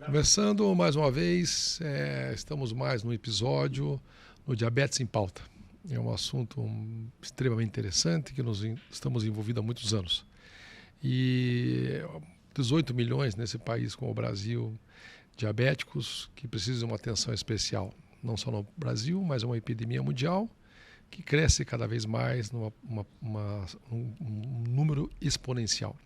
Começando mais uma vez, estamos mais num episódio no Diabetes em Pauta. É um assunto extremamente interessante que nós estamos envolvidos há muitos anos. E 18 milhões nesse país como o Brasil, diabéticos que precisam de uma atenção especial. Não só no Brasil, mas é uma epidemia mundial que cresce cada vez mais num número exponencial.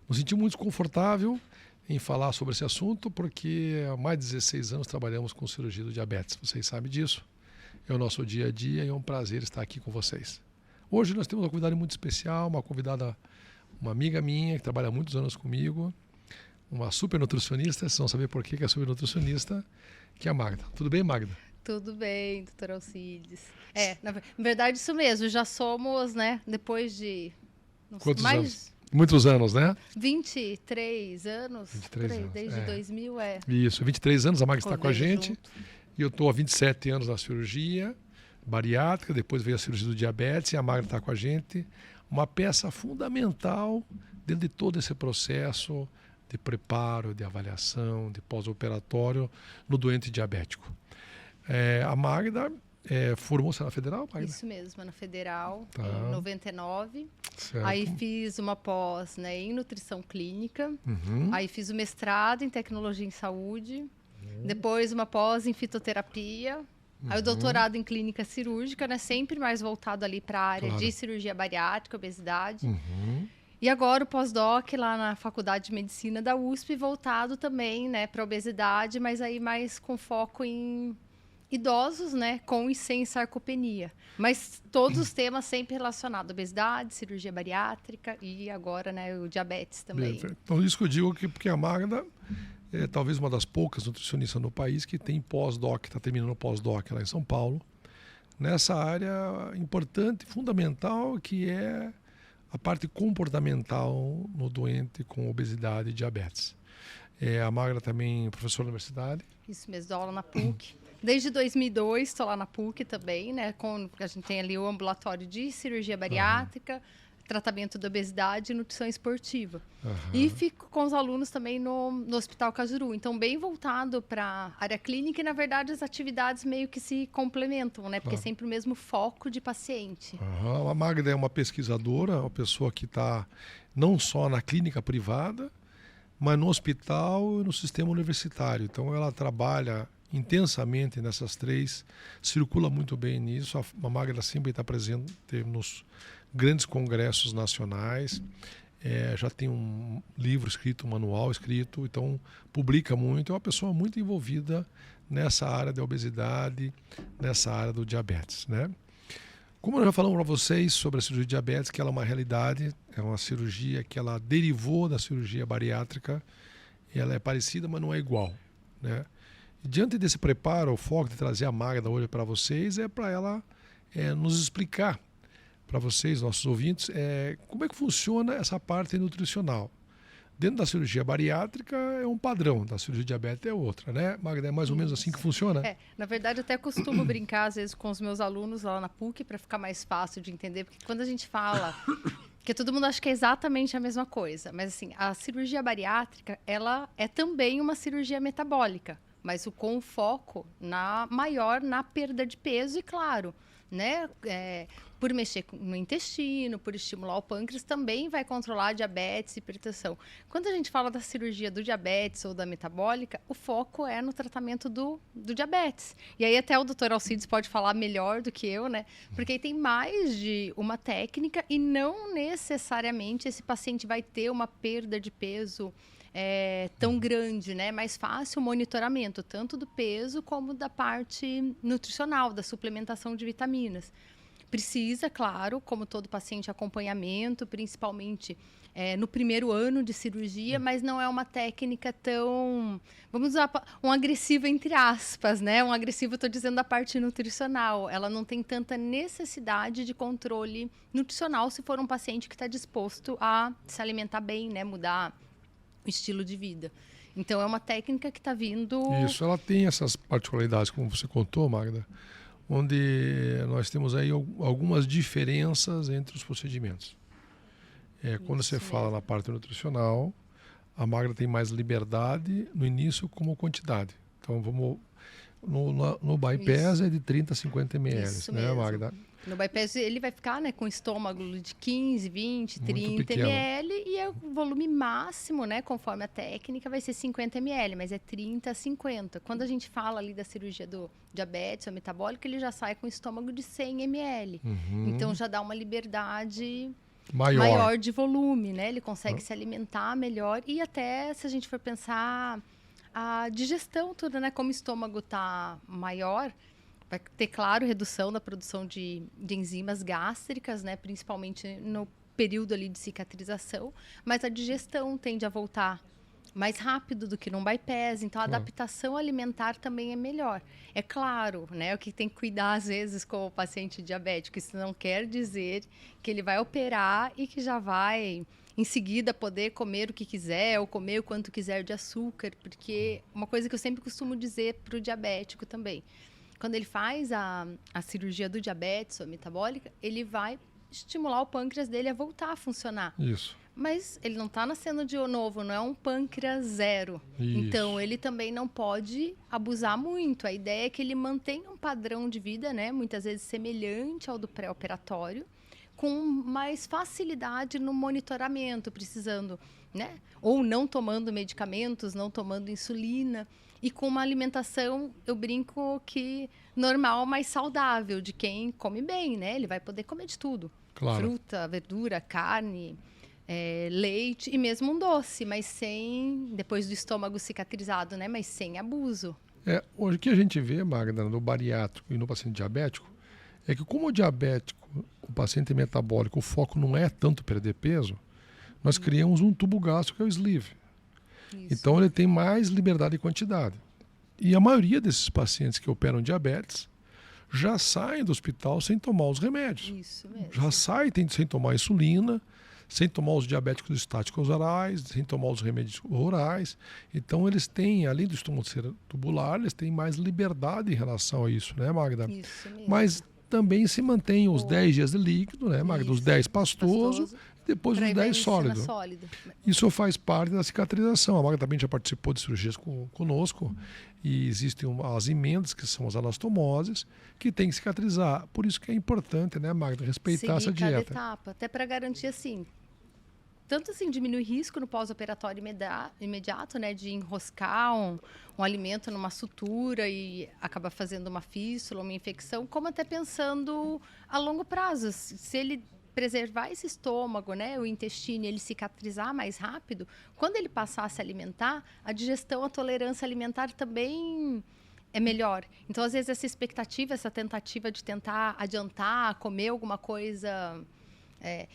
Nos sentimos muito confortável em falar sobre esse assunto, porque há mais de 16 anos trabalhamos com cirurgia do diabetes. Vocês sabem disso. É o nosso dia a dia e é um prazer estar aqui com vocês. Hoje nós temos uma convidada muito especial, uma convidada, uma amiga minha, que trabalha há muitos anos comigo, uma super nutricionista, vocês vão saber por que é super nutricionista, que é a Magda. Tudo bem, Magda? Tudo bem, doutor Alcides. Na verdade, isso mesmo. Já somos, né, depois de... Quantos anos? Muitos anos, né? 23 anos. 23 anos. Desde 2000, Isso, 23 anos, a Magda está com a gente. Junto. E eu estou há 27 anos na cirurgia bariátrica, depois veio a cirurgia do diabetes e a Magda está com a gente. Uma peça fundamental dentro de todo esse processo de preparo, de avaliação, de pós-operatório no doente diabético. A Magda formou-se na Federal, Magda? Isso mesmo, na Federal, Tá. em 99. Certo. Aí fiz uma pós, né, em nutrição clínica. Uhum. Aí fiz o mestrado em tecnologia em saúde. Depois uma pós em fitoterapia. Aí o doutorado em clínica cirúrgica, né, sempre mais voltado ali para a área Claro. de cirurgia bariátrica, obesidade. Uhum. E agora o pós-doc lá na Faculdade de Medicina da USP, voltado também, né, para obesidade, mas aí mais com foco em idosos, né, com e sem sarcopenia. Mas todos os temas sempre relacionados à obesidade, cirurgia bariátrica e agora, né, o diabetes também. Então, isso que eu digo que porque a Magda é talvez uma das poucas nutricionistas no país que tem pós-doc, está terminando o pós-doc lá em São Paulo, nessa área importante, fundamental, que é a parte comportamental no doente com obesidade e diabetes. A Magda também é professora da universidade. Isso mesmo, dou aula na PUC. Desde 2002 estou lá na PUC também, né? A gente tem ali o ambulatório de cirurgia bariátrica, tratamento da obesidade e nutrição esportiva. E fico com os alunos também no Hospital Cajuru. Então, bem voltado para a área clínica e, na verdade, as atividades meio que se complementam, né? Porque é sempre o mesmo foco de paciente. A Magda é uma pesquisadora, uma pessoa que está não só na clínica privada, mas no hospital e no sistema universitário. Então, ela trabalha intensamente nessas três, circula muito bem nisso. A Magda sempre está presente nos grandes congressos nacionais, já tem um livro escrito, um manual escrito, então publica muito. É uma pessoa muito envolvida nessa área da obesidade, nessa área do diabetes, né? Como nós já falamos para vocês sobre a cirurgia de diabetes, que ela é uma realidade, é uma cirurgia que ela derivou da cirurgia bariátrica, ela é parecida, mas não é igual, né? E diante desse preparo, o foco de trazer a Magda hoje para vocês é para ela nos explicar para vocês, nossos ouvintes, como é que funciona essa parte nutricional. Dentro da cirurgia bariátrica é um padrão, da cirurgia de diabetes é outra, né, Magda? É mais ou menos assim que funciona? Na verdade, até costumo brincar, às vezes, com os meus alunos lá na PUC, para ficar mais fácil de entender, porque quando a gente fala... Porque todo mundo acha que é exatamente a mesma coisa, mas assim, a cirurgia bariátrica, ela é também uma cirurgia metabólica, mas com foco maior na perda de peso e, claro, né, por mexer no intestino, por estimular o pâncreas, também vai controlar a diabetes e hipertensão. Quando a gente fala da cirurgia do diabetes ou da metabólica, o foco é no tratamento do diabetes. E aí até o doutor Alcides pode falar melhor do que eu, né? Porque aí tem mais de uma técnica e não necessariamente esse paciente vai ter uma perda de peso tão grande, né? Mais fácil o monitoramento, tanto do peso como da parte nutricional, da suplementação de vitaminas. Precisa, claro, como todo paciente, acompanhamento, principalmente no primeiro ano de cirurgia, mas não é uma técnica tão, vamos usar um agressivo entre aspas, né? Um agressivo, estou dizendo, da parte nutricional. Ela não tem tanta necessidade de controle nutricional se for um paciente que está disposto a se alimentar bem, né? Mudar o estilo de vida. Então, é uma técnica que está vindo... Isso, ela tem essas particularidades, como você contou, Magda, onde nós temos aí algumas diferenças entre os procedimentos. Quando você fala na parte nutricional, A Magda tem mais liberdade no início como quantidade. Então, vamos... No bypass é de 30 a 50 ml, Isso né, mesmo. Magda? No bypass ele vai ficar, né, com estômago de 15, 20, Muito 30 pequeno. ml e o volume máximo, né, conforme a técnica, vai ser 50 ml, mas é 30 a 50. Quando a gente fala ali da cirurgia do diabetes ou metabólico, ele já sai com estômago de 100 ml. Então já dá uma liberdade maior de volume, né? Ele consegue se alimentar melhor e até se a gente for pensar a digestão toda, né, como o estômago tá maior, vai ter, claro, redução da produção de enzimas gástricas, né? Principalmente no período ali de cicatrização, mas a digestão tende a voltar mais rápido do que num bypass, então a adaptação alimentar também é melhor. É claro, né? O que tem que cuidar às vezes com o paciente diabético, isso não quer dizer que ele vai operar e que já vai em seguida poder comer o que quiser ou comer o quanto quiser de açúcar, porque uma coisa que eu sempre costumo dizer para o diabético também, quando ele faz a cirurgia do diabetes ou metabólica, ele vai estimular o pâncreas dele a voltar a funcionar. Isso. Mas ele não está nascendo de novo, não é um pâncreas zero. Isso. Então, ele também não pode abusar muito. A ideia é que ele mantenha um padrão de vida, né, muitas vezes semelhante ao do pré-operatório, com mais facilidade no monitoramento, precisando, né, ou não tomando medicamentos, não tomando insulina, e com uma alimentação, eu brinco que normal, mais saudável, de quem come bem, né? Ele vai poder comer de tudo. Claro. Fruta, verdura, carne, leite e mesmo um doce, mas sem, depois do estômago cicatrizado, né? Mas sem abuso. Hoje o que a gente vê, Magda, no bariátrico e no paciente diabético, é que como o diabético, o paciente metabólico, o foco não é tanto perder peso, nós criamos um tubo gástrico que é o sleeve. Isso. Então ele tem mais liberdade e quantidade. E a maioria desses pacientes que operam diabetes já saem do hospital sem tomar os remédios. Isso mesmo. Já saem sem tomar insulina, sem tomar os diabéticos estáticos orais, sem tomar os remédios orais. Então eles têm, além do estômago ser tubular, eles têm mais liberdade em relação a isso, né, Magda? Isso mesmo. Mas também se mantém os 10 dias de líquido, né, Magda? Os 10 pastoso, depois os 10 sólido. Isso faz parte da cicatrização. A Magda também já participou de cirurgias conosco e existem as emendas, que são as anastomoses, que tem que cicatrizar. Por isso que é importante, né, Magda, respeitar essa dieta. Cada etapa, até para garantir, assim, tanto assim diminuir risco no pós-operatório imediato, né, de enroscar um alimento numa sutura e acabar fazendo uma fístula, uma infecção, como até pensando a longo prazo. Se ele preservar esse estômago, né, o intestino, ele cicatrizar mais rápido, quando ele passar a se alimentar, a digestão, a tolerância alimentar também é melhor. Então, às vezes, essa expectativa, essa tentativa de tentar adiantar, comer alguma coisa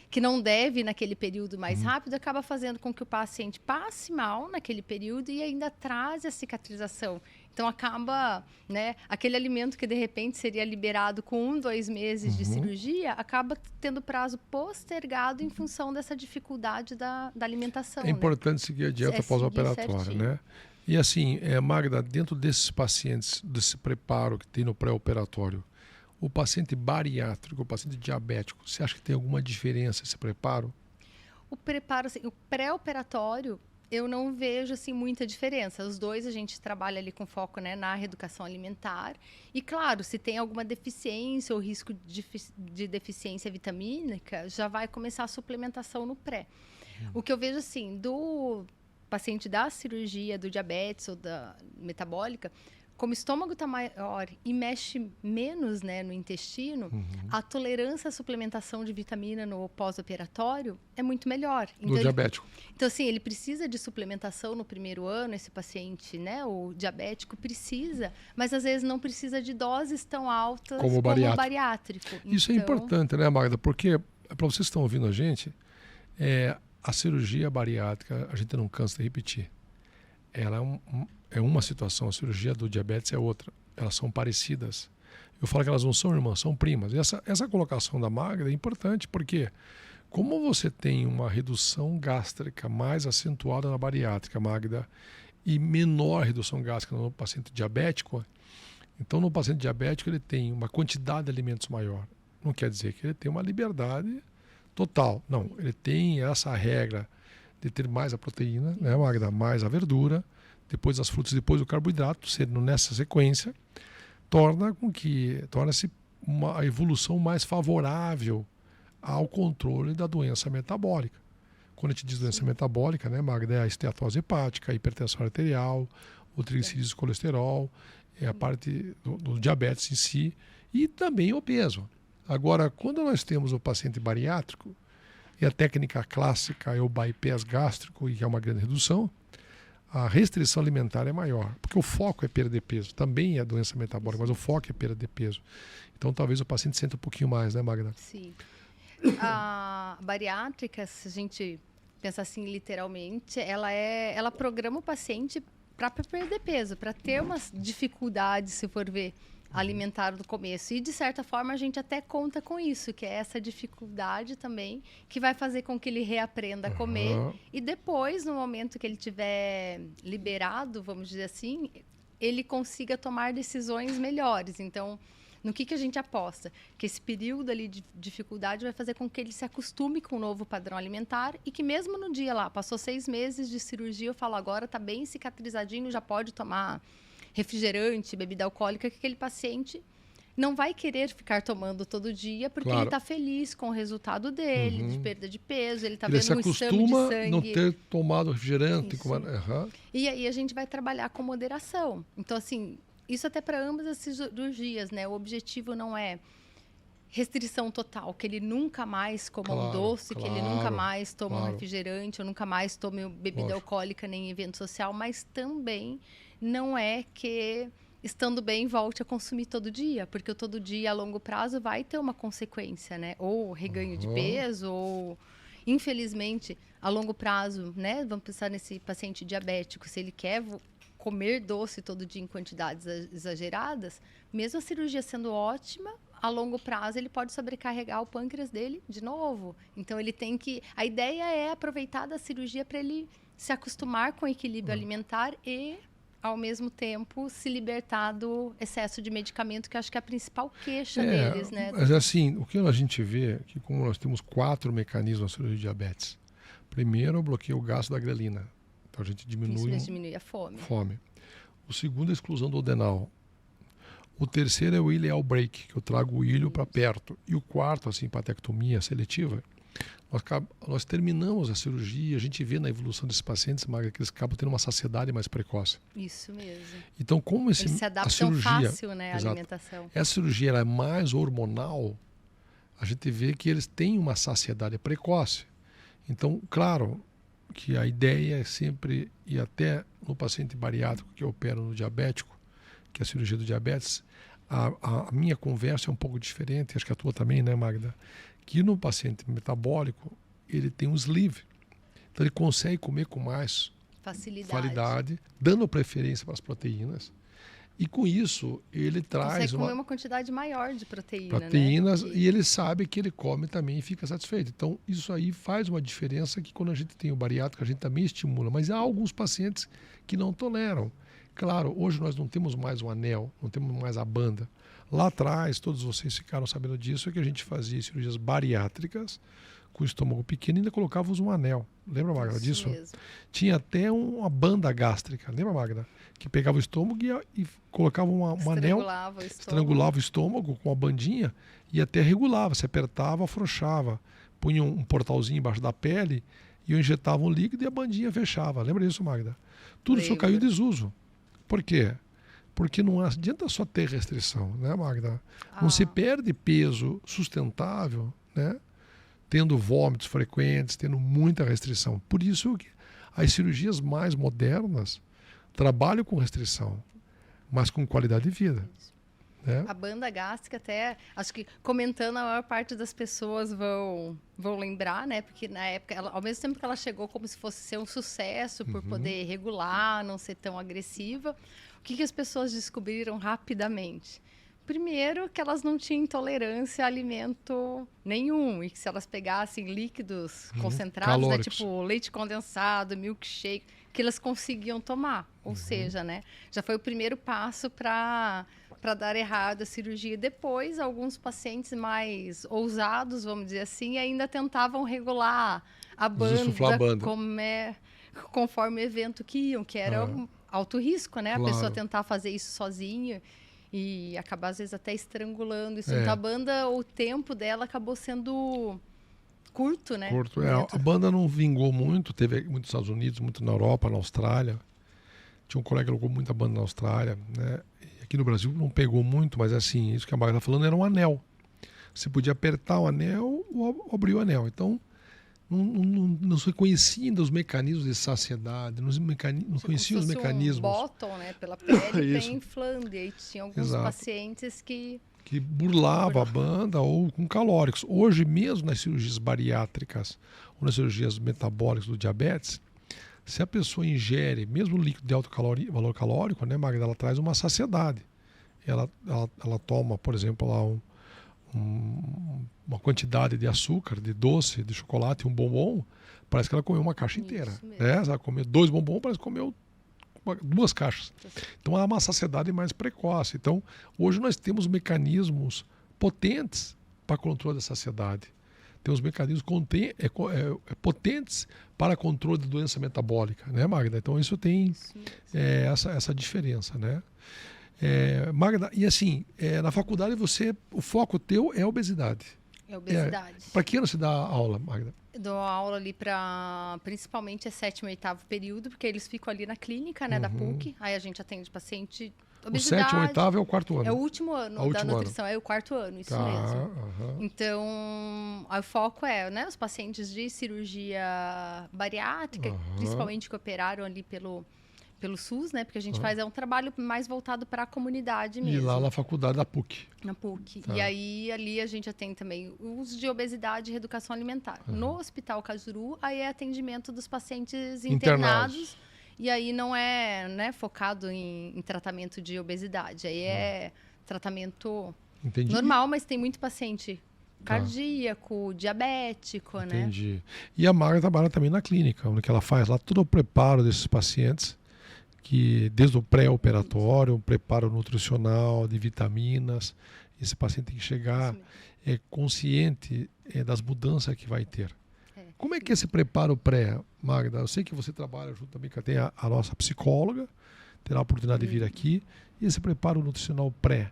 que não deve naquele período mais rápido, acaba fazendo com que o paciente passe mal naquele período e ainda traz a cicatrização. Então, acaba, né, aquele alimento que, de repente, seria liberado com 1, 2 meses de cirurgia, acaba tendo prazo postergado em função dessa dificuldade da alimentação. É importante seguir a dieta pós-operatória, né? E assim, Magda, dentro desses pacientes, desse preparo que tem no pré-operatório, o paciente bariátrico, o paciente diabético, você acha que tem alguma diferença esse preparo? O preparo, assim, o pré-operatório, eu não vejo assim muita diferença. Os dois a gente trabalha ali com foco, né, na reeducação alimentar. E claro, se tem alguma deficiência ou risco de deficiência vitamínica, já vai começar a suplementação no pré. O que eu vejo assim, do paciente da cirurgia do diabetes ou da metabólica, como o estômago está maior e mexe menos, né, no intestino, a tolerância à suplementação de vitamina no pós-operatório é muito melhor. Então, diabético. Então, assim, ele precisa de suplementação no primeiro ano, esse paciente, né, o diabético precisa, mas às vezes não precisa de doses tão altas como o bariátrico. Isso é importante, né, Magda? Porque, para vocês que estão ouvindo a gente, a cirurgia bariátrica, a gente não cansa de repetir. Ela é uma situação, a cirurgia do diabetes é outra. Elas são parecidas. Eu falo que elas não são irmãs, são primas. E essa colocação da Magda é importante porque, como você tem uma redução gástrica mais acentuada na bariátrica, Magda, e menor redução gástrica no paciente diabético, então no paciente diabético ele tem uma quantidade de alimentos maior. Não quer dizer que ele tem uma liberdade total. Não, ele tem essa regra de ter mais a proteína, né, Magda? Mais a verdura, depois as frutas, depois o carboidrato, sendo nessa sequência, torna-se uma evolução mais favorável ao controle da doença metabólica. Quando a gente diz doença metabólica, né, Magda, é a esteatose hepática, a hipertensão arterial, o triglicerídeos e colesterol, é a parte do diabetes em si e também o peso. Agora, quando nós temos o paciente bariátrico, e a técnica clássica é o bypass gástrico, e que é uma grande redução, a restrição alimentar é maior, porque o foco é perda de peso. Também é doença metabólica, mas o foco é perda de peso. Então, talvez o paciente sinta um pouquinho mais, né, Magda? Sim. A bariátrica, se a gente pensar assim literalmente, ela programa o paciente para perder peso, para ter umas dificuldades, se for ver, alimentar no começo. E, de certa forma, a gente até conta com isso, que é essa dificuldade também, que vai fazer com que ele reaprenda a comer. E depois, no momento que ele tiver liberado, vamos dizer assim, ele consiga tomar decisões melhores. Então, no que a gente aposta? Que esse período ali de dificuldade vai fazer com que ele se acostume com o novo padrão alimentar e que mesmo no dia lá, passou 6 meses de cirurgia, eu falo agora, tá bem cicatrizadinho, já pode tomar refrigerante, bebida alcoólica, que aquele paciente não vai querer ficar tomando todo dia, porque ele está feliz com o resultado dele, de perda de peso, ele está vendo um exame de sangue. Ele se acostuma a não ter tomado refrigerante. E aí a gente vai trabalhar com moderação. Então, assim, isso até para ambas as cirurgias, né? O objetivo não é restrição total, que ele nunca mais coma um doce, que ele nunca mais tome um refrigerante, ou nunca mais tome bebida alcoólica nem em evento social, mas também não é que, estando bem, volte a consumir todo dia, porque o todo dia, a longo prazo, vai ter uma consequência, né? Ou reganho de peso, ou, infelizmente, a longo prazo, né? Vamos pensar nesse paciente diabético, se ele quer comer doce todo dia em quantidades exageradas, mesmo a cirurgia sendo ótima, a longo prazo ele pode sobrecarregar o pâncreas dele de novo. Então ele tem que... A ideia é aproveitar da cirurgia para ele se acostumar com o equilíbrio alimentar e, ao mesmo tempo, se libertar do excesso de medicamento, que eu acho que é a principal queixa deles, né? Mas assim, o que a gente vê é que como nós temos 4 mecanismos na cirurgia de diabetes. Primeiro, bloqueia o gasto da grelina. Então a gente diminui a fome. O segundo é a exclusão do adenal. O terceiro é o ileal break, que eu trago o ilho para perto. E o quarto, a simpatectomia seletiva, nós terminamos a cirurgia, a gente vê na evolução desses pacientes, Magda, que eles acabam tendo uma saciedade mais precoce. Isso mesmo. Então, como eles se adaptam fácil, né, à alimentação. Essa cirurgia ela é mais hormonal, a gente vê que eles têm uma saciedade precoce. Então, claro que a ideia é sempre, e até no paciente bariátrico que eu opero no diabético, que é a cirurgia do diabetes, a minha conversa é um pouco diferente, acho que a tua também, né, Magda? Que no paciente metabólico, ele tem um sleeve. Então ele consegue comer com mais facilidade, dando preferência para as proteínas. E com isso, ele traz comer uma quantidade maior de proteínas, né? E ele sabe que ele come também e fica satisfeito. Então, isso aí faz uma diferença que quando a gente tem o bariátrico, a gente também estimula. Mas há alguns pacientes que não toleram. Claro, hoje nós não temos mais o anel, não temos mais a banda. Lá atrás, todos vocês ficaram sabendo disso, é que a gente fazia cirurgias bariátricas com o estômago pequeno e ainda colocávamos um anel. Lembra, Magda, disso? Mesmo. Tinha até uma banda gástrica, lembra, Magda? Que pegava o estômago e colocava um anel, estrangulava o estômago com uma bandinha e até regulava. Se apertava, afrouxava. Punha um portalzinho embaixo da pele e eu injetava um líquido e a bandinha fechava. Lembra disso, Magda? Tudo isso caiu em desuso. Por quê? Porque não adianta só ter restrição, né, Magda? Não se perde peso sustentável, né? Tendo vômitos frequentes, tendo muita restrição. Por isso que as cirurgias mais modernas trabalham com restrição, mas com qualidade de vida. Né? A banda gástrica até, acho que comentando, a maior parte das pessoas vão lembrar, né? Porque na época, ao mesmo tempo que ela chegou como se fosse ser um sucesso por poder regular, não ser tão agressiva, o que as pessoas descobriram rapidamente? Primeiro, que elas não tinham intolerância a alimento nenhum. E que se elas pegassem líquidos concentrados, né, tipo leite condensado, milkshake, que elas conseguiam tomar. Ou seja, né, já foi o primeiro passo para para dar errado a cirurgia. Depois, alguns pacientes mais ousados, vamos dizer assim, ainda tentavam regular a banda, conforme o evento que iam, que era um alto risco, né? Claro. A pessoa tentar fazer isso sozinha e acabar, às vezes, até estrangulando isso. Então, a banda, o tempo dela acabou sendo curto, né? Curto. A banda não vingou muito, teve muito nos Estados Unidos, muito na Europa, na Austrália. Tinha um colega que colocou muita banda na Austrália, né? Aqui no Brasil não pegou muito, mas assim, isso que a Magda está falando era um anel. Você podia apertar o anel ou abrir o anel. Então, não se conhecia ainda os mecanismos de saciedade, não conhecia os mecanismos. Um bottom, né? Pela pele, tem inflando. E aí tinha alguns pacientes que burlava a banda ou com calóricos. Hoje mesmo nas cirurgias bariátricas ou nas cirurgias metabólicas do diabetes, se a pessoa ingere mesmo líquido de alto valor calórico, né, Magda, ela traz uma saciedade. Ela toma, por exemplo, lá uma quantidade de açúcar, de doce, de chocolate, um bombom, parece que ela comeu uma caixa inteira. Né? Se ela comer 2 bombons, parece que comeu 2 caixas. Então há uma saciedade mais precoce. Então, hoje nós temos mecanismos potentes para controle da saciedade. Temos mecanismos potentes para controle da doença metabólica, né, Magda? Então isso tem essa diferença, né? Magda, e assim, na faculdade o foco teu é a obesidade. É obesidade. Para que ano você dá aula, Magda? Eu dou aula ali para, principalmente, 7º e 8º período, porque eles ficam ali na clínica, né, da PUC. Aí a gente atende paciente obesidade. O 7º e 8º é o 4º ano? É o último ano da nutrição, é o 4º ano, isso mesmo. Então, o foco né, os pacientes de cirurgia bariátrica, principalmente que operaram ali pelo SUS, né? Porque a gente faz um trabalho mais voltado para a comunidade mesmo. E lá na faculdade da PUC. Na PUC. E aí, ali a gente atende também o uso de obesidade e reeducação alimentar. No Hospital Cajuru, aí é atendimento dos pacientes internados. E aí não é, né, focado em tratamento de obesidade. Aí é tratamento normal, mas tem muito paciente cardíaco, diabético, né? Entendi. E a Magda trabalha também na clínica, onde ela faz lá todo o preparo desses pacientes, que desde o pré-operatório, um preparo nutricional, de vitaminas. Esse paciente tem que chegar consciente das mudanças que vai ter. Como é que é esse preparo pré, Magda? Eu sei que você trabalha junto também, que tem a nossa psicóloga, terá a oportunidade de vir aqui. E esse preparo nutricional pré?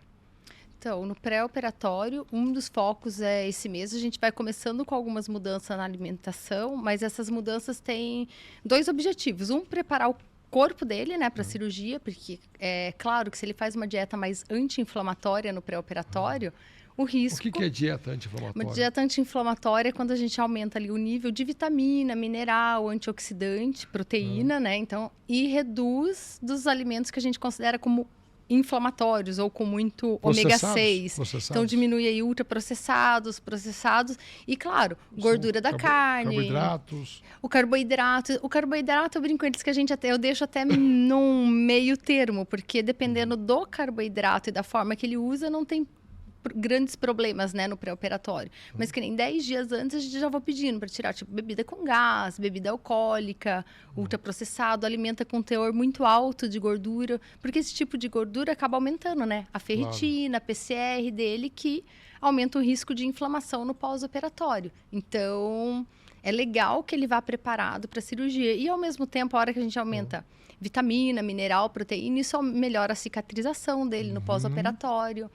Então, no pré-operatório, um dos focos é esse mês. A gente vai começando com algumas mudanças na alimentação, mas essas mudanças têm 2 objetivos. Um, preparar o corpo dele, né, para a cirurgia, porque é claro que se ele faz uma dieta mais anti-inflamatória no pré-operatório, o risco... O que é dieta anti-inflamatória? Uma dieta anti-inflamatória é quando a gente aumenta ali o nível de vitamina, mineral, antioxidante, proteína, né? Então, e reduz dos alimentos que a gente considera como inflamatórios ou com muito ômega 6. Então diminui aí ultraprocessados, processados e, claro, gordura da carne. Carboidratos. O carboidrato, eu brinco com eles que eu deixo até num meio termo, porque dependendo do carboidrato e da forma que ele usa, não tem grandes problemas, né, no pré-operatório. Mas que nem 10 dias antes a gente já vai pedindo para tirar, tipo, bebida com gás, bebida alcoólica, ultraprocessado, alimenta com teor muito alto de gordura, porque esse tipo de gordura acaba aumentando, né? A ferritina, a PCR dele, que aumenta o risco de inflamação no pós-operatório. Então, é legal que ele vá preparado para a cirurgia. E, ao mesmo tempo, a hora que a gente aumenta vitamina, mineral, proteína, isso melhora a cicatrização dele no pós-operatório.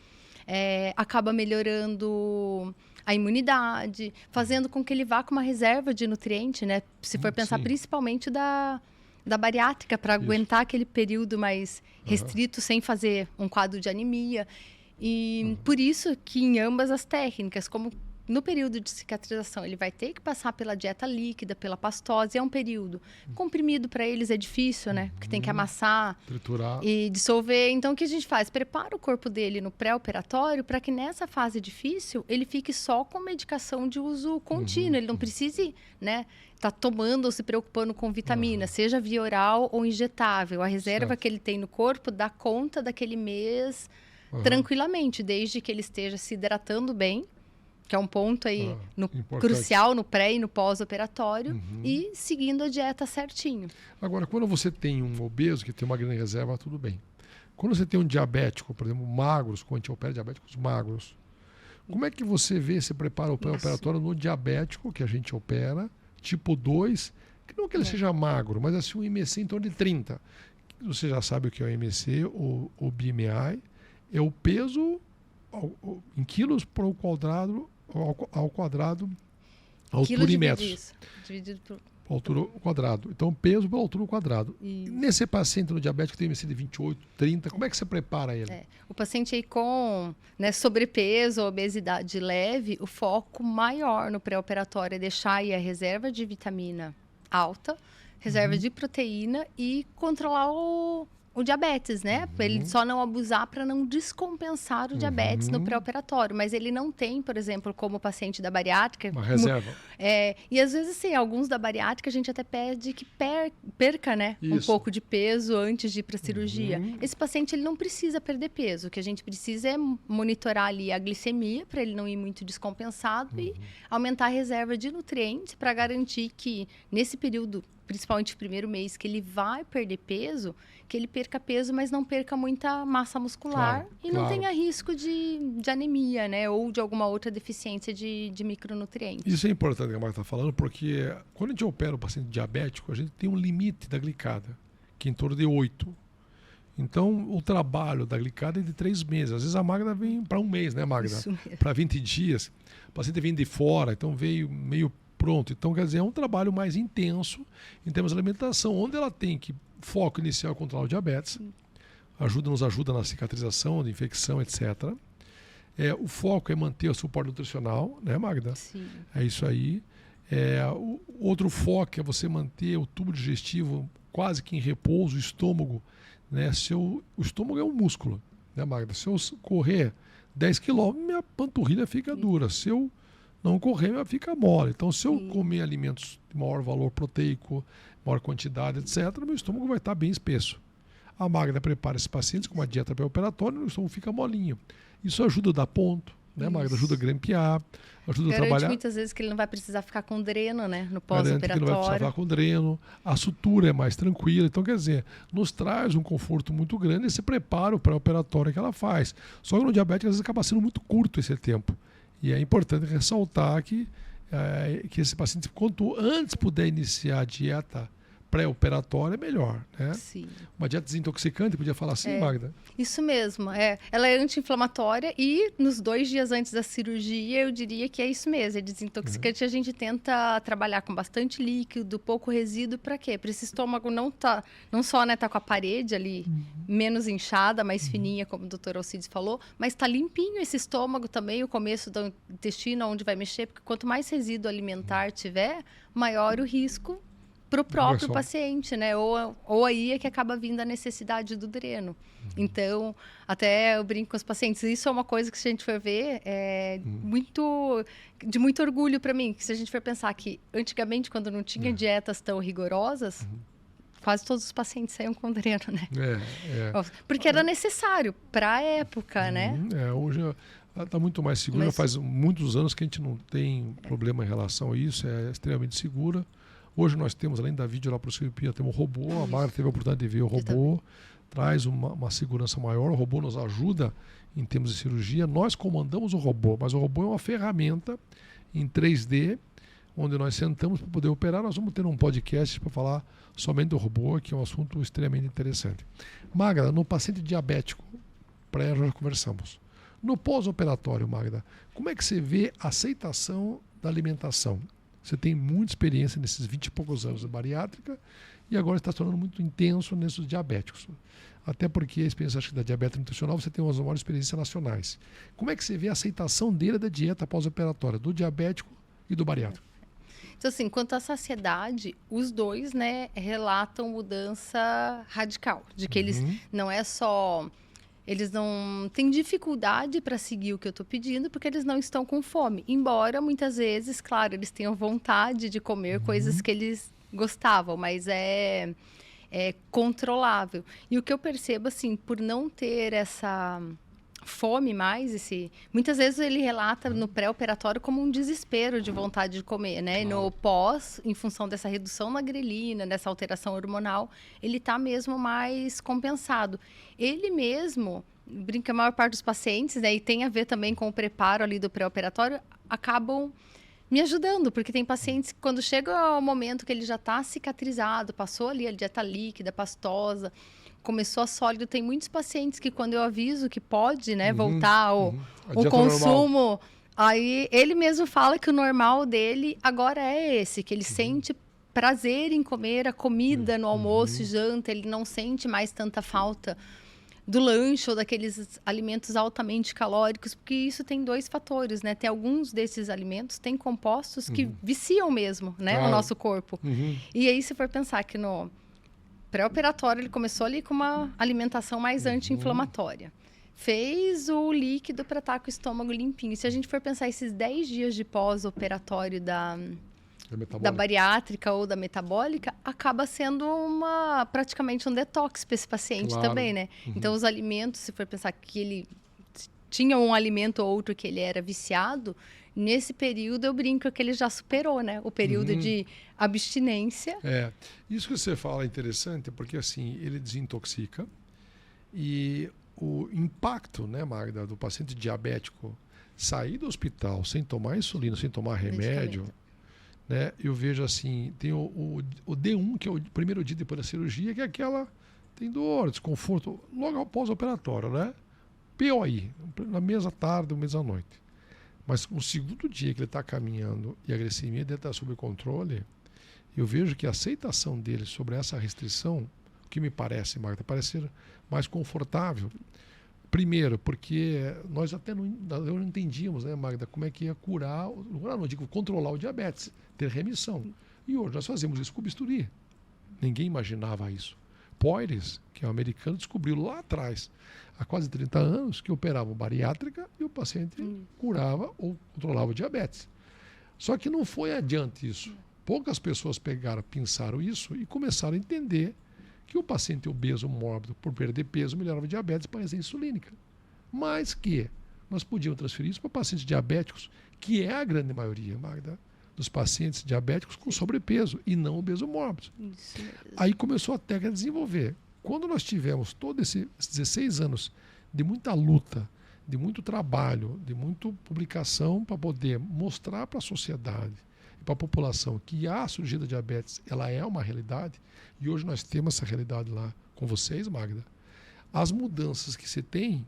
Acaba melhorando a imunidade, fazendo com que ele vá com uma reserva de nutriente, né? Se for pensar principalmente da bariátrica, para aguentar aquele período mais restrito, sem fazer um quadro de anemia. E por isso que em ambas as técnicas, como no período de cicatrização, ele vai ter que passar pela dieta líquida, pela pastose. É um período comprimido para eles, é difícil, né? Porque tem que amassar, triturar e dissolver. Então, o que a gente faz? Prepara o corpo dele no pré-operatório para que nessa fase difícil ele fique só com medicação de uso contínuo. Ele não precise, né, tá tomando ou se preocupando com vitamina, seja via oral ou injetável. A reserva que ele tem no corpo dá conta daquele mês tranquilamente, desde que ele esteja se hidratando bem, que é um ponto aí crucial no pré e no pós-operatório, e seguindo a dieta certinho. Agora, quando você tem um obeso que tem uma grande reserva, tudo bem. Quando você tem um diabético, por exemplo, magros, quando a gente opera diabéticos magros, como é que você vê, se prepara o pré-operatório no diabético que a gente opera, tipo 2, que não que ele seja magro, mas assim um IMC em torno de 30. Você já sabe o que é o IMC, o BMI, é o peso em quilos por quadrado, ao quadrado, altura em metros. Dividido por... Altura ao quadrado. Então, peso pela altura ao quadrado. Isso. Nesse paciente no diabético tem IMC de 28, 30, como é que você prepara ele? O paciente aí com sobrepeso ou obesidade leve, o foco maior no pré-operatório é deixar aí a reserva de vitamina alta, reserva de proteína e controlar o diabetes, né? Ele só não abusar para não descompensar o diabetes no pré-operatório. Mas ele não tem, por exemplo, como o paciente da bariátrica... Uma reserva. E às vezes, assim, alguns da bariátrica a gente até pede que perca, né? Um pouco de peso antes de ir para a cirurgia. Esse paciente, ele não precisa perder peso. O que a gente precisa é monitorar ali a glicemia para ele não ir muito descompensado e aumentar a reserva de nutrientes para garantir que nesse período, principalmente o primeiro mês, que ele vai perder peso, que ele perca peso, mas não perca muita massa muscular e não tenha risco de anemia, né? Ou de alguma outra deficiência de micronutrientes. Isso é importante que a Marta está falando, porque quando a gente opera o paciente diabético, a gente tem um limite da glicada, que é em torno de 8. Então, o trabalho da glicada é de 3 meses. Às vezes a Magda vem para 1 mês, né, Magda? Para 20 dias. O paciente vem de fora, então veio meio pronto. Então, quer dizer, é um trabalho mais intenso em termos de alimentação, onde ela tem que foco inicial é controlar o diabetes, nos ajuda na cicatrização, de infecção, etc. O foco é manter o suporte nutricional, né, Magda? Sim. É isso aí. O outro foco é você manter o tubo digestivo quase que em repouso, o estômago, né? O estômago é um músculo, né, Magda? Se eu correr 10 quilômetros, minha panturrilha fica dura. Se eu não correr, ela fica mole. Então, se eu comer alimentos de maior valor proteico, maior quantidade, etc., meu estômago vai estar bem espesso. A Magda prepara esses pacientes com uma dieta pré-operatória e o estômago fica molinho. Isso ajuda a dar ponto, né, Magda? Ajuda a grampear, ajuda a trabalhar. Muitas vezes que ele não vai precisar ficar com dreno, né, no Garante pós-operatório. que não vai precisar ficar com dreno. A sutura é mais tranquila. Então, quer dizer, nos traz um conforto muito grande esse preparo pré-operatório que ela faz. Só que no diabetes, às vezes, acaba sendo muito curto esse tempo. E é importante ressaltar que esse paciente, quanto antes puder iniciar a dieta pré-operatória, é melhor, né? Sim. Uma dieta desintoxicante, podia falar assim, Magda? Isso mesmo. Ela é anti-inflamatória e nos 2 dias antes da cirurgia, eu diria que é isso mesmo. É desintoxicante. A gente tenta trabalhar com bastante líquido, pouco resíduo. Para quê? Para esse estômago não só tá com a parede ali menos inchada, mais fininha, como o Dr. Alcides falou, mas tá limpinho esse estômago também, o começo do intestino, onde vai mexer, porque quanto mais resíduo alimentar tiver, maior o risco para o próprio paciente, né? Ou aí é que acaba vindo a necessidade do dreno. Então, até eu brinco com os pacientes, isso é uma coisa que, se a gente for ver, de muito orgulho para mim, que se a gente for pensar que antigamente, quando não tinha dietas tão rigorosas, quase todos os pacientes saíam com dreno, né? Porque era necessário para a época, né? Hoje está muito mais segura. Faz muitos anos que a gente não tem problema em relação a isso, é extremamente segura. Hoje nós temos, além da videolaparoscopia, temos o robô. A Mara teve a oportunidade de ver o robô. Traz uma segurança maior. O robô nos ajuda em termos de cirurgia. Nós comandamos o robô, mas o robô é uma ferramenta em 3D, onde nós sentamos para poder operar. Nós vamos ter um podcast para falar somente do robô, que é um assunto extremamente interessante. Magda, no paciente diabético, já conversamos. No pós-operatório, Magda, como é que você vê a aceitação da alimentação? Você tem muita experiência nesses 20 e poucos anos de bariátrica e agora está se tornando muito intenso nesses diabéticos. Até porque a experiência, acho que da diabetes nutricional, você tem umas maiores experiências nacionais. Como é que você vê a aceitação dele da dieta pós-operatória, do diabético e do bariátrico? Então, assim, quanto à saciedade, os dois, né, relatam mudança radical, de que eles não é só... Eles não têm dificuldade para seguir o que eu estou pedindo porque eles não estão com fome. Embora, muitas vezes, claro, eles tenham vontade de comer coisas que eles gostavam, mas é controlável. E o que eu percebo, assim, por não ter essa fome mais, muitas vezes ele relata no pré-operatório como um desespero de vontade de comer, né? E no pós, em função dessa redução na grelina, dessa alteração hormonal, ele está mesmo mais compensado. Ele mesmo, brinca, a maior parte dos pacientes, né, e tem a ver também com o preparo ali do pré-operatório, acabam me ajudando, porque tem pacientes que quando chega ao momento que ele já está cicatrizado, passou ali a dieta líquida, pastosa, começou a sólido, tem muitos pacientes que quando eu aviso que pode, né, voltar o consumo, normal. Aí ele mesmo fala que o normal dele agora é esse, que ele sente prazer em comer a comida no almoço e janta, ele não sente mais tanta falta do lanche ou daqueles alimentos altamente calóricos, porque isso tem 2 fatores, né? Tem alguns desses alimentos, tem compostos que viciam mesmo, né? O nosso corpo. E aí, se for pensar que no pré-operatório ele começou ali com uma alimentação mais anti-inflamatória. Fez o líquido para estar com o estômago limpinho. Se a gente for pensar esses 10 dias de pós-operatório da bariátrica ou da metabólica, acaba sendo praticamente um detox para esse paciente também, né? Então, os alimentos, se for pensar que ele tinha um alimento ou outro que ele era viciado, nesse período eu brinco que ele já superou, né? O período de abstinência. Isso que você fala é interessante, porque assim, ele desintoxica e o impacto, né, Magda, do paciente diabético sair do hospital sem tomar insulina, sem tomar remédio, né? Eu vejo assim, tem o D1, que é o primeiro dia depois da cirurgia, que é aquela, tem dor, desconforto, logo após o operatório, né? POI, na mesma tarde, mesma noite. Mas no segundo dia que ele está caminhando e a glicemia dele está sob controle, eu vejo que a aceitação dele sobre essa restrição, o que me parece, Magda, parece ser mais confortável. Primeiro, porque nós até não entendíamos, né, Magda, como é que ia curar, não digo controlar o diabetes, ter remissão. E hoje nós fazemos isso com bisturi. Ninguém imaginava isso. Poires, que é um americano, descobriu lá atrás, há quase 30 anos, que operava bariátrica e o paciente curava ou controlava o diabetes. Só que não foi adiante isso. Poucas pessoas pensaram isso e começaram a entender que o paciente obeso mórbido, por perder peso, melhorava diabetes para resistência insulínica. Mas que nós podíamos transferir isso para pacientes diabéticos, que é a grande maioria, Magda, dos pacientes diabéticos com sobrepeso e não obeso mórbido. Aí começou a técnica a desenvolver. Quando nós tivemos todos esses 16 anos de muita luta, de muito trabalho, de muita publicação para poder mostrar para a sociedade e para a população que a cirurgia da diabetes ela é uma realidade, e hoje nós temos essa realidade lá com vocês, Magda, as mudanças que você tem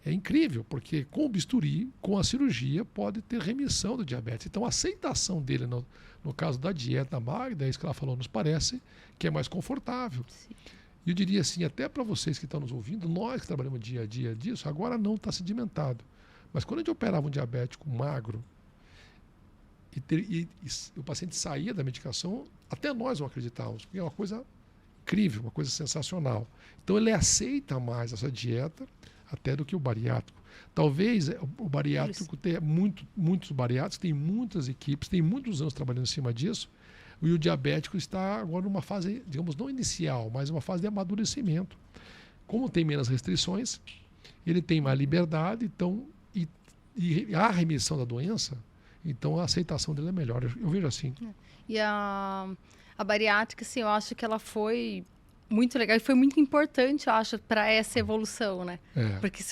é incrível, porque com o bisturi, com a cirurgia, pode ter remissão do diabetes. Então, a aceitação dele, no caso da dieta Magda, é isso que ela falou, nos parece que é mais confortável. Sim. E eu diria assim, até para vocês que estão nos ouvindo, nós que trabalhamos dia a dia disso, agora não está sedimentado. Mas quando a gente operava um diabético magro e o paciente saía da medicação, até nós não acreditávamos, porque é uma coisa incrível, uma coisa sensacional. Então ele aceita mais essa dieta até do que o bariátrico. Talvez o bariátrico tenha muitos bariátricos, tem muitas equipes, tem muitos anos trabalhando em cima disso, e o diabético está agora numa fase, digamos, não inicial, mas uma fase de amadurecimento. Como tem menos restrições, ele tem mais liberdade, então, e a remissão da doença, então a aceitação dele é melhor. Eu vejo assim. E a bariátrica, assim, eu acho que ela foi muito legal e foi muito importante, eu acho, para essa evolução, né? Porque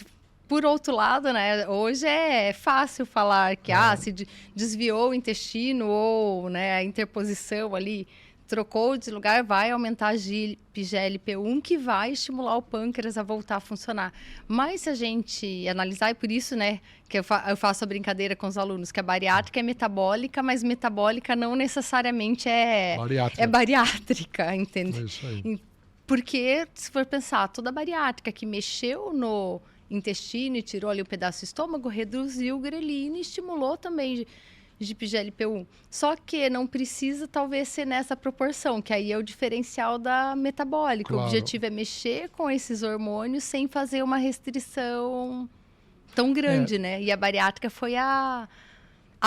por outro lado, né, hoje é fácil falar que se desviou o intestino ou, né, a interposição ali trocou de lugar, vai aumentar a GLP-1, que vai estimular o pâncreas a voltar a funcionar. Mas se a gente analisar, e por isso, né, que eu faço a brincadeira com os alunos, que a bariátrica é metabólica, mas metabólica não necessariamente é bariátrica, entendeu? É isso aí. Porque, se for pensar, toda bariátrica que mexeu no intestino e tirou ali um pedaço do estômago, reduziu o grelina e estimulou também GLP-1. Só que não precisa, talvez, ser nessa proporção, que aí é o diferencial da metabólica. Claro. O objetivo é mexer com esses hormônios sem fazer uma restrição tão grande, né? E a bariátrica foi a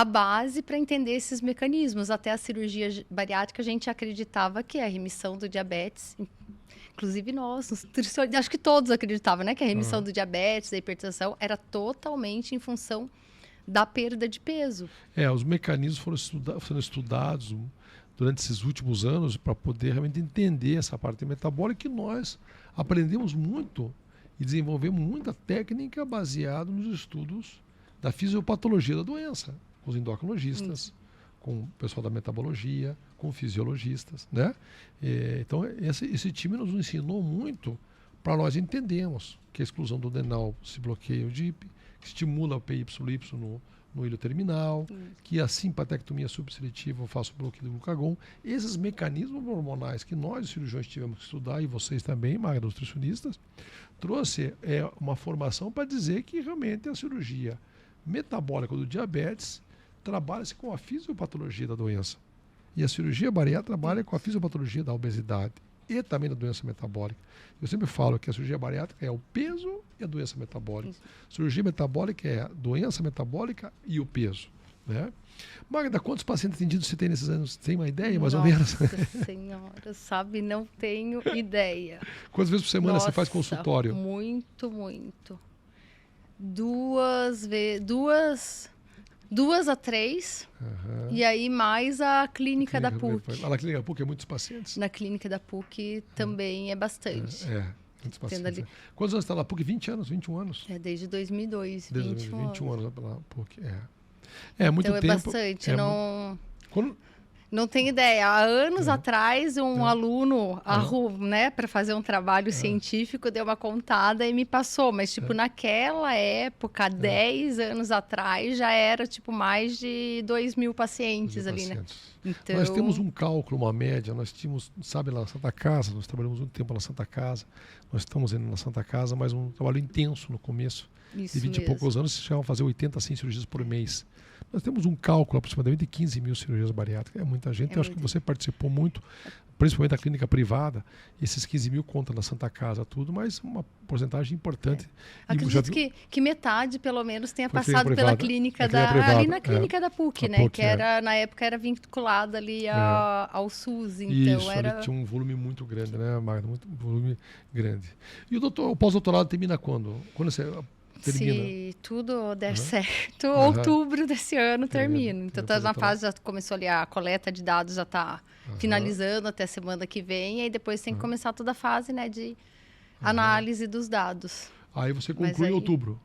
base para entender esses mecanismos. Até a cirurgia bariátrica, a gente acreditava que a remissão do diabetes... inclusive nós, nutricionistas, acho que todos acreditavam, né? Que a remissão do diabetes, da hipertensão, era totalmente em função da perda de peso. Os mecanismos foram sendo estudados durante esses últimos anos para poder realmente entender essa parte metabólica, que nós aprendemos muito e desenvolvemos muita técnica baseada nos estudos da fisiopatologia da doença, com os endocrinologistas, com o pessoal da metabologia, com fisiologistas, né? Então, esse time nos ensinou muito para nós entendermos que a exclusão do adenal se bloqueia o DIP, que estimula o PYY no ilho terminal, que a simpatectomia subseletiva faz o bloqueio do glucagon. Esses mecanismos hormonais que nós, cirurgiões, tivemos que estudar, e vocês também, Magda, nutricionistas, trouxe uma formação para dizer que realmente a cirurgia metabólica do diabetes trabalha-se com a fisiopatologia da doença. E a cirurgia bariátrica trabalha com a fisiopatologia da obesidade e também da doença metabólica. Eu sempre falo que a cirurgia bariátrica é o peso e a doença metabólica. A cirurgia metabólica é a doença metabólica e o peso, né? Magda, quantos pacientes atendidos você tem nesses anos? Tem uma ideia, mais ou menos? Nossa senhora, sabe? Não tenho ideia. Quantas vezes por semana você faz consultório? Muito, muito. 2 a 3, e aí mais a clínica da PUC. Na clínica da PUC é muitos pacientes? Na clínica da PUC também é bastante. Muitos pacientes. Quantos anos está lá? PUC? 20 anos, 21 anos? Desde 2002, desde 21 anos pela PUC, muito então tempo. É bastante, não tenho ideia. Há anos atrás, um aluno, né, para fazer um trabalho científico, deu uma contada e me passou. Mas, naquela época, 10 anos atrás, já era, mais de 2.000 pacientes ali, né? Então... Nós temos um cálculo, uma média. Nós tínhamos, sabe, lá na Santa Casa, nós trabalhamos muito tempo na Santa Casa. Nós estamos indo na Santa Casa, mas um trabalho intenso no começo. Isso de 20 mesmo. e poucos anos, chegavam a fazer 80 a 100 cirurgias por mês. Nós temos um cálculo aproximadamente de 15 mil cirurgias bariátricas. É muita gente. Eu acho que você participou muito, principalmente da clínica privada. Esses 15 mil contam na Santa Casa, tudo, mas uma porcentagem importante. Acredito que metade, pelo menos, tenha passado pela clínica ali na clínica da PUC, né? Que era, na época era vinculada ali ao SUS. Então isso, ele tinha um volume muito grande, né, Magda? Um volume grande. E o pós-doutorado termina quando? Quando você termina? Se tudo der certo, outubro desse ano termino. Então, tá na fase, já começou ali a coleta de dados, já está finalizando até semana que vem. E aí depois tem que começar toda a fase, né, de análise dos dados. Aí você conclui em outubro?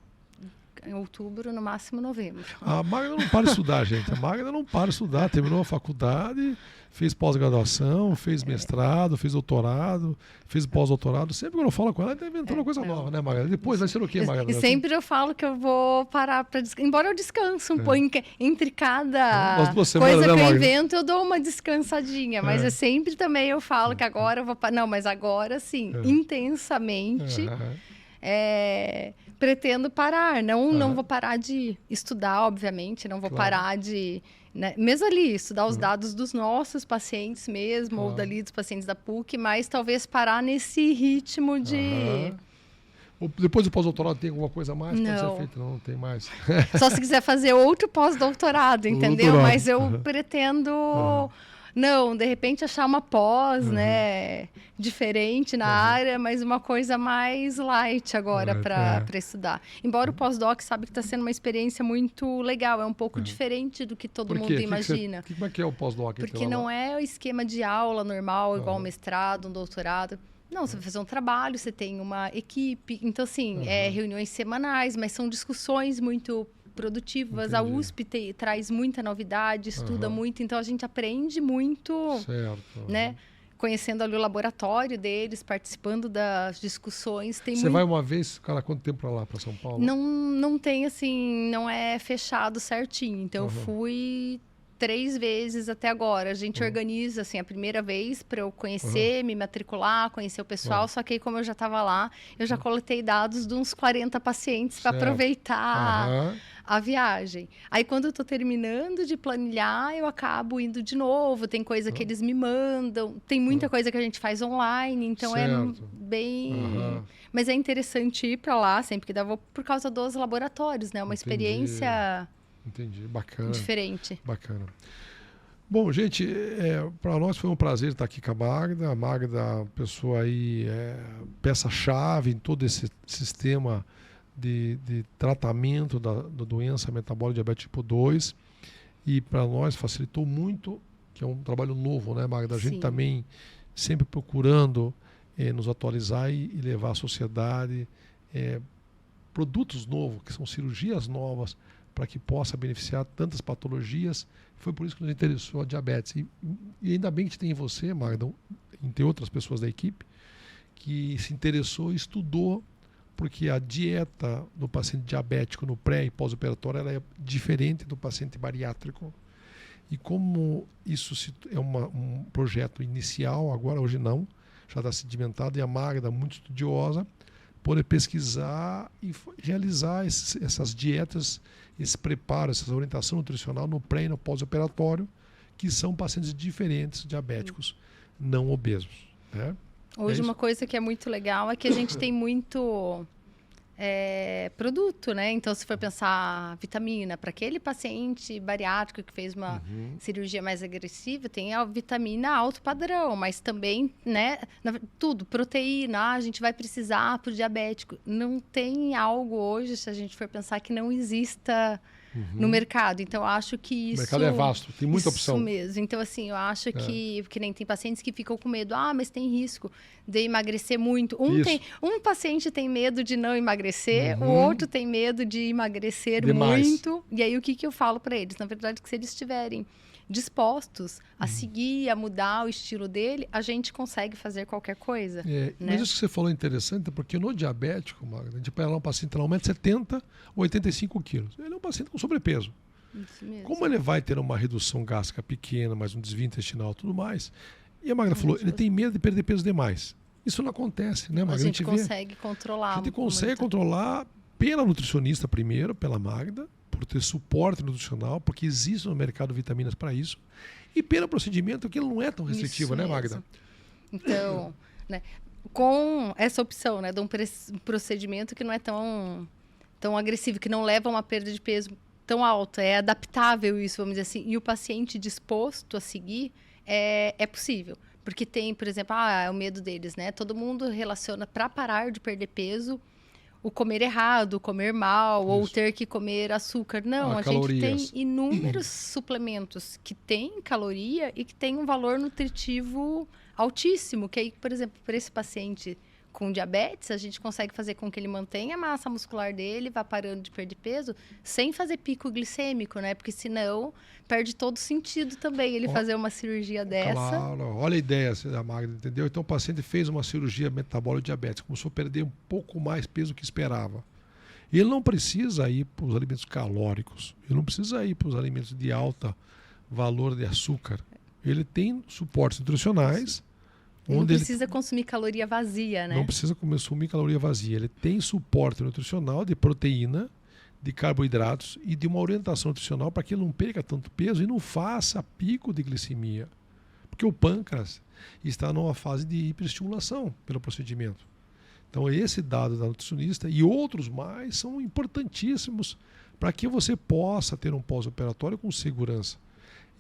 Em outubro, no máximo novembro. A Magda não para de estudar, gente. A Magda não para de estudar. Terminou a faculdade, fez pós-graduação, fez mestrado, fez doutorado, fez pós-doutorado. Sempre quando eu falo com ela, ela está inventando uma coisa nova, né, Magda? Depois vai ser o quê, Magda? E sempre eu falo que eu vou parar para descansar. Embora eu descanse um pouco, entre cada coisa que eu invento, eu dou uma descansadinha. Mas é sempre também eu falo que agora eu vou... Não, mas agora sim, intensamente... pretendo parar, não vou parar de estudar, obviamente, não vou parar de, né, mesmo ali, estudar os dados dos nossos pacientes mesmo, ou dali dos pacientes da PUC, mas talvez parar nesse ritmo de... Depois do pós-doutorado tem alguma coisa a mais? Não. Pode ser feito, não tem mais. Só se quiser fazer outro pós-doutorado, entendeu? Mas eu pretendo... Não, de repente achar uma pós, né, diferente na área, mas uma coisa mais light agora para estudar. Embora o pós-doc sabe que está sendo uma experiência muito legal, é um pouco diferente do que todo mundo imagina. Como é que é o pós-doc? Porque não é o esquema de aula normal, igual um mestrado, um doutorado. Não, você vai fazer um trabalho, você tem uma equipe. Então, assim, reuniões semanais, mas são discussões muito produtivas. A USP traz muita novidade, estuda muito, então a gente aprende muito, né? Conhecendo ali o laboratório deles, participando das discussões. Você vai uma vez, quanto tempo para lá, para São Paulo? Não tem, assim, não é fechado certinho. Então, eu fui 3 vezes até agora. A gente organiza, assim, a primeira vez para eu conhecer, me matricular, conhecer o pessoal. Só que aí, como eu já estava lá, eu já coletei dados de uns 40 pacientes para aproveitar a viagem. Aí, quando eu estou terminando de planilhar, eu acabo indo de novo. Tem coisa que eles me mandam. Tem muita coisa que a gente faz online. Então, é bem... Mas é interessante ir para lá sempre que dá, por causa dos laboratórios, né? Uma experiência... Entendi, bacana. Diferente. Bacana. Bom, gente, para nós foi um prazer estar aqui com a Magda. A Magda é uma pessoa aí, peça-chave em todo esse sistema de tratamento da doença metabólica diabetes tipo 2. E para nós facilitou muito, que é um trabalho novo, né, Magda? A gente Sim. também sempre procurando nos atualizar e levar à sociedade produtos novos, que são cirurgias novas, para que possa beneficiar tantas patologias. Foi por isso que nos interessou a diabetes. E ainda bem que tem você, Magda, entre outras pessoas da equipe, que se interessou e estudou, porque a dieta do paciente diabético no pré e pós-operatório ela é diferente do paciente bariátrico. E como isso é um projeto inicial, agora hoje não, já está sedimentado, e a Magda, muito estudiosa, poder pesquisar e realizar essas dietas, esse preparo, essa orientação nutricional no pré e no pós-operatório, que são pacientes diferentes, diabéticos, não obesos. Né? Hoje uma coisa que é muito legal é que a gente tem muito produto, né? Então, se for pensar vitamina, para aquele paciente bariátrico que fez uma cirurgia mais agressiva, tem a vitamina alto padrão, mas também, né? Tudo, proteína, a gente vai precisar para o diabético. Não tem algo hoje, se a gente for pensar, que não exista no mercado. Então, eu acho que isso... O mercado é vasto, tem muita opção. Isso mesmo. Então, assim, eu acho que nem tem pacientes que ficam com medo. Ah, mas tem risco de emagrecer muito. Um paciente tem medo de não emagrecer, o outro tem medo de emagrecer muito. E aí, o que eu falo para eles? Na verdade, que se eles estiverem dispostos a seguir, a mudar o estilo dele, a gente consegue fazer qualquer coisa. Né? Mas isso que você falou é interessante, porque no diabético, Magda, a gente pega lá um paciente que tem 1,70 m, 85 quilos. Ele é um paciente com sobrepeso. Isso mesmo. Como ele vai ter uma redução gástrica pequena, mais um desvio intestinal e tudo mais, e a Magda falou, ele tem medo de perder peso demais. Isso não acontece, né, Magda? A gente consegue controlar. A gente consegue controlar pela nutricionista primeiro, pela Magda, por ter suporte nutricional, porque existe no mercado vitaminas para isso, e pelo procedimento que ele não é tão restritivo, né, Magda? Então, né, com essa opção, né, de um procedimento que não é tão agressivo, que não leva a uma perda de peso tão alta, é adaptável isso, vamos dizer assim, e o paciente disposto a seguir, é possível. Porque tem, por exemplo, é o medo deles, né? Todo mundo relaciona para parar de perder peso o comer errado, o comer mal, ou ter que comer açúcar. Não, a gente tem inúmeros suplementos que têm caloria e que têm um valor nutritivo altíssimo, que aí, por exemplo, para esse paciente com diabetes, a gente consegue fazer com que ele mantenha a massa muscular dele, vá parando de perder peso, sem fazer pico glicêmico, né? Porque senão perde todo sentido também ele fazer uma cirurgia dessa. Claro, olha a ideia da Magda, entendeu? Então o paciente fez uma cirurgia metabólica diabética, começou a perder um pouco mais peso do que esperava. Ele não precisa ir para os alimentos calóricos, ele não precisa ir para os alimentos de alto valor de açúcar. Ele tem suportes nutricionais. Ele não precisa consumir caloria vazia, né? Não precisa consumir caloria vazia. Ele tem suporte nutricional de proteína, de carboidratos e de uma orientação nutricional para que ele não perca tanto peso e não faça pico de glicemia. Porque o pâncreas está numa fase de hiperestimulação pelo procedimento. Então esse dado da nutricionista e outros mais são importantíssimos para que você possa ter um pós-operatório com segurança.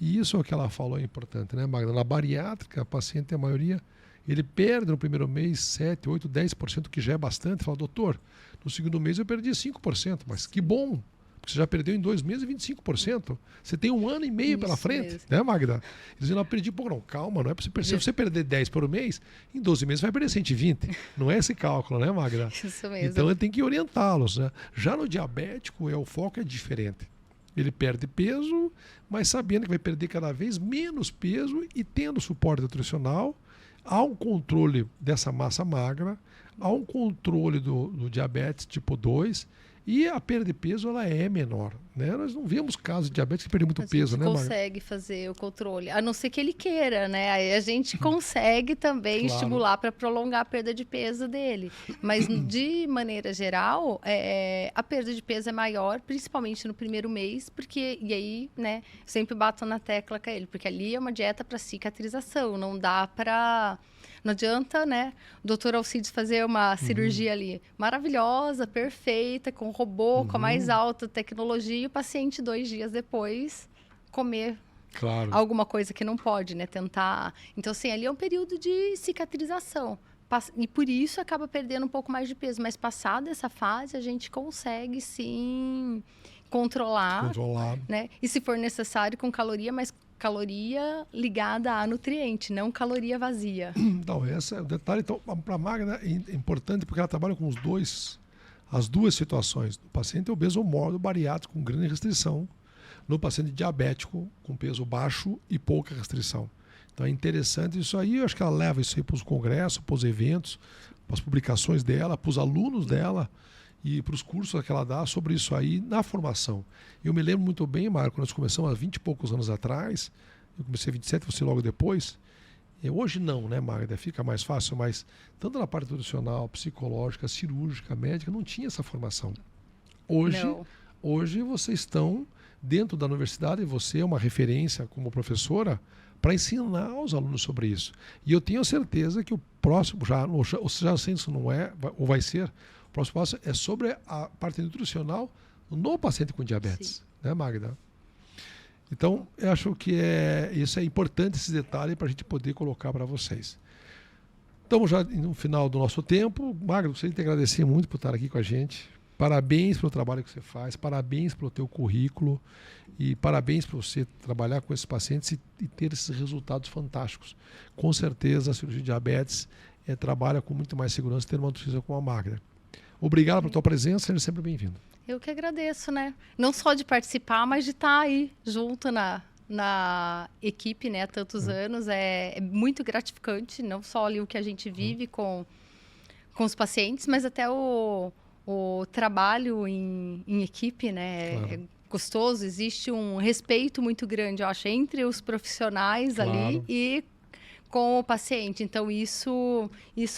E isso é o que ela falou é importante, né, Magda? Na bariátrica, a paciente, a maioria, ele perde no primeiro mês 7, 8, 10%, que já é bastante. Fala, doutor, no segundo mês eu perdi 5%, mas que bom, porque você já perdeu em 2 meses 25%. Você tem 1 ano e meio pela frente, mesmo. Né, Magda? Eles não perdi pouco, não. Calma, não é para você perceber. Se você perder 10 por mês, em 12 meses vai perder 120. Não é esse cálculo, né, Magda? Isso mesmo. Então ele tem que orientá-los, né? Já no diabético, o foco é diferente. Ele perde peso, mas sabendo que vai perder cada vez menos peso e tendo suporte nutricional, há um controle dessa massa magra, há um controle do diabetes tipo 2 e a perda de peso ela é menor. Né? Nós não vemos casos de diabetes que perdem muito peso, né, Magda? Consegue fazer o controle, a não ser que ele queira, né? Aí a gente consegue também estimular para prolongar a perda de peso dele. Mas, de maneira geral, a perda de peso é maior, principalmente no primeiro mês, porque, e aí, né, sempre bato na tecla com ele, porque ali é uma dieta para cicatrização, não dá para... Não adianta, né, o doutor Alcides fazer uma cirurgia ali maravilhosa, perfeita, com robô, com a mais alta tecnologia, e o paciente 2 dias depois comer Claro. alguma coisa que não pode, né? Tentar. Então, assim, ali é um período de cicatrização. E por isso acaba perdendo um pouco mais de peso. Mas passada essa fase, a gente consegue sim controlar. Né? E se for necessário, com caloria, mas caloria ligada a nutriente, não caloria vazia. Então, esse é o detalhe. Então, para a Magda é importante porque ela trabalha com as duas situações. O paciente obeso ou mórbido bariátrico com grande restrição, no paciente diabético com peso baixo e pouca restrição. Então é interessante isso aí, eu acho que ela leva isso aí para os congressos, para os eventos, para as publicações dela, para os alunos dela e para os cursos que ela dá sobre isso aí na formação. Eu me lembro muito bem, Marco, quando nós começamos há 20 e poucos anos atrás, eu comecei 27, você logo depois. Hoje não, né, Magda? Fica mais fácil, mas tanto na parte nutricional, psicológica, cirúrgica, médica, não tinha essa formação. Hoje vocês estão dentro da universidade e você é uma referência como professora para ensinar os alunos sobre isso. E eu tenho certeza que o próximo, já sei se não é, ou vai ser, o próximo passo é sobre a parte nutricional no paciente com diabetes. Sim. Né, Magda? Então, eu acho que isso é importante, esse detalhe, para a gente poder colocar para vocês. Estamos já no final do nosso tempo. Magda, gostaria de te agradecer muito por estar aqui com a gente. Parabéns pelo trabalho que você faz, parabéns pelo teu currículo e parabéns por você trabalhar com esses pacientes e ter esses resultados fantásticos. Com certeza a cirurgia de diabetes trabalha com muito mais segurança ter uma nutrição como a Magda. Obrigado pela tua presença, seja sempre bem-vindo. Eu que agradeço, né? Não só de participar, mas de estar aí junto na equipe, né? Há tantos anos. É muito gratificante, não só ali o que a gente vive com os pacientes, mas até o trabalho em equipe, né? Claro. É gostoso, existe um respeito muito grande, eu acho, entre os profissionais ali e com o paciente. Então, isso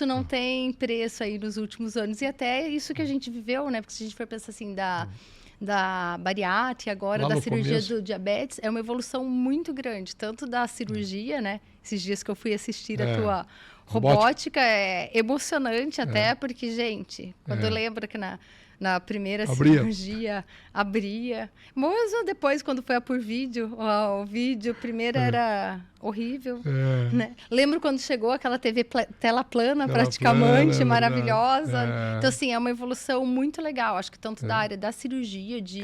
não tem preço aí nos últimos anos. E até isso que a gente viveu, né? Porque se a gente for pensar assim, da bariátrica, agora da cirurgia do diabetes, é uma evolução muito grande. Tanto da cirurgia, né? Esses dias que eu fui assistir a tua robótica é emocionante até, porque, gente, quando eu lembro que na primeira cirurgia abria. Mesmo depois, quando foi por vídeo, o vídeo primeiro era horrível. Né? Lembro quando chegou aquela TV tela plana, praticamente, maravilhosa. Então, assim, é uma evolução muito legal. Acho que tanto da área da cirurgia, de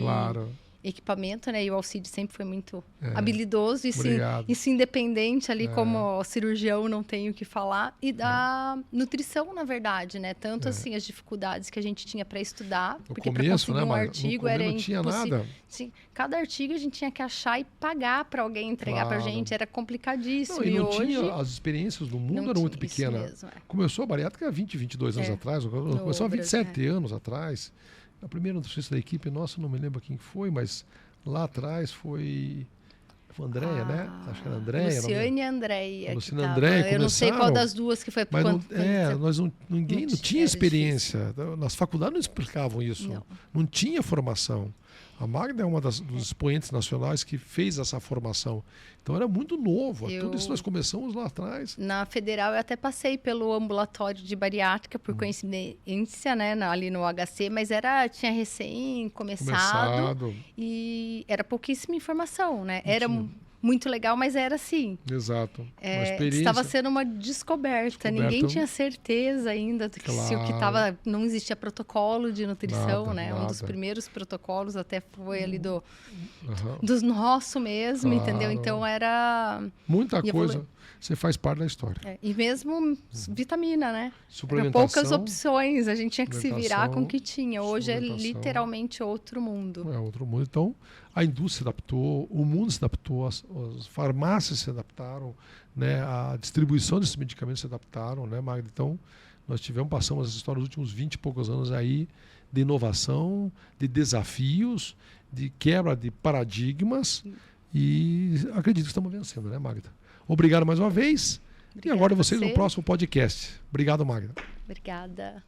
equipamento, né? E o Alcide sempre foi muito habilidoso e se independente ali como cirurgião, não tenho o que falar. E da nutrição, na verdade, né? Tanto assim, as dificuldades que a gente tinha para estudar, porque para conseguir um artigo era impossível. Não tinha nada. Sim, cada artigo a gente tinha que achar e pagar para alguém entregar para a gente, era complicadíssimo. E hoje tinha, as experiências do mundo eram muito pequenas. Começou a bariátrica há 20, 22 anos atrás, começou há 27 anos atrás. A primeira nutricionista da equipe, nossa, não me lembro quem foi, mas lá atrás foi a Andréia, né? Acho que era a Andréia. Luciane e a Andréia. Luciane e a Andréia. Eu não sei qual das duas que foi. Mas ninguém não tinha experiência. Nas faculdades não explicavam isso. Não tinha formação. A Magda é uma dos expoentes nacionais que fez essa formação. Então era muito novo. Tudo isso nós começamos lá atrás. Na Federal eu até passei pelo ambulatório de bariátrica por coincidência, né, ali no HC, mas tinha recém começado e era pouquíssima informação, né? Era muito legal, mas era assim. Exato. Estava sendo uma descoberta. Ninguém tinha certeza ainda do que se o que estava. Não existia protocolo de nutrição, né? Um dos primeiros protocolos até foi ali dos nossos mesmo, entendeu? Então era. Muita coisa. Você faz parte da história. E mesmo vitamina, né? Eram poucas opções, a gente tinha que se virar com o que tinha. Hoje é literalmente outro mundo. É outro mundo. Então, a indústria se adaptou, o mundo se adaptou, as farmácias se adaptaram, né? A distribuição desses medicamentos se adaptaram, né, Magda? Então, nós passamos essa história nos últimos 20 e poucos anos aí de inovação, de desafios, de quebra de paradigmas e acredito que estamos vencendo, né, Magda? Obrigado mais uma vez. Obrigada e agora vocês no próximo podcast. Obrigado, Magda. Obrigada.